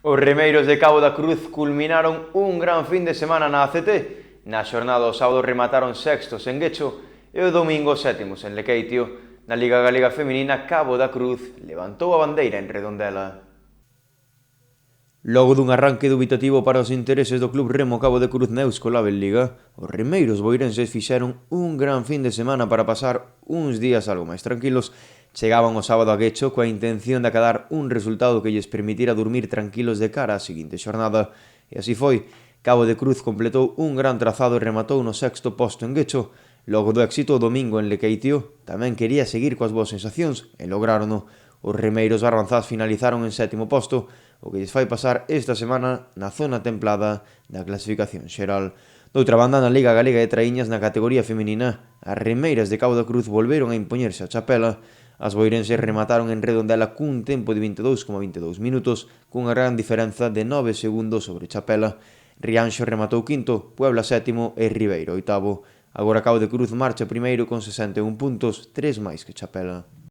Os remeiros de Cabo da Cruz culminaron un gran fin de semana na ACT. Na xornada o sábado remataron sextos en Guecho e o domingo sétimos en Lequeitio. Na Liga Galega Feminina, Cabo da Cruz levantou a bandeira en Redondela. Logo dun arranque dubitativo para os intereses do Club Remo Cabo de Cruz na Euskolabel Liga, os remeiros boirenses fixeron un gran fin de semana para pasar uns días algo máis tranquilos. Chegaban o sábado a Guecho coa intención de acadar un resultado que lles permitira dormir tranquilos de cara á seguinte xornada. E así foi. Cabo de Cruz completou un gran trazado e rematou no sexto posto en Guecho. Logo do éxito o domingo en Lequeitio, tamén quería seguir coas boas sensacións e lograrono. Os remeiros barbanzás finalizaron en sétimo posto, o que lles fai pasar esta semana na zona templada da clasificación xeral. Doutra banda, na Liga Galega de Traíñas na categoría feminina, as remeiras de Cabo da Cruz volveron a impoñerse a Chapela. As boirenses remataron en Redondela cun tempo de 22,22 minutos, cunha gran diferenza de 9 segundos sobre Chapela. Rianxo rematou quinto, Puebla sétimo e Ribeiro oitavo. Agora Cabo de Cruz marcha primeiro con 61 puntos, 3 máis que Chapela.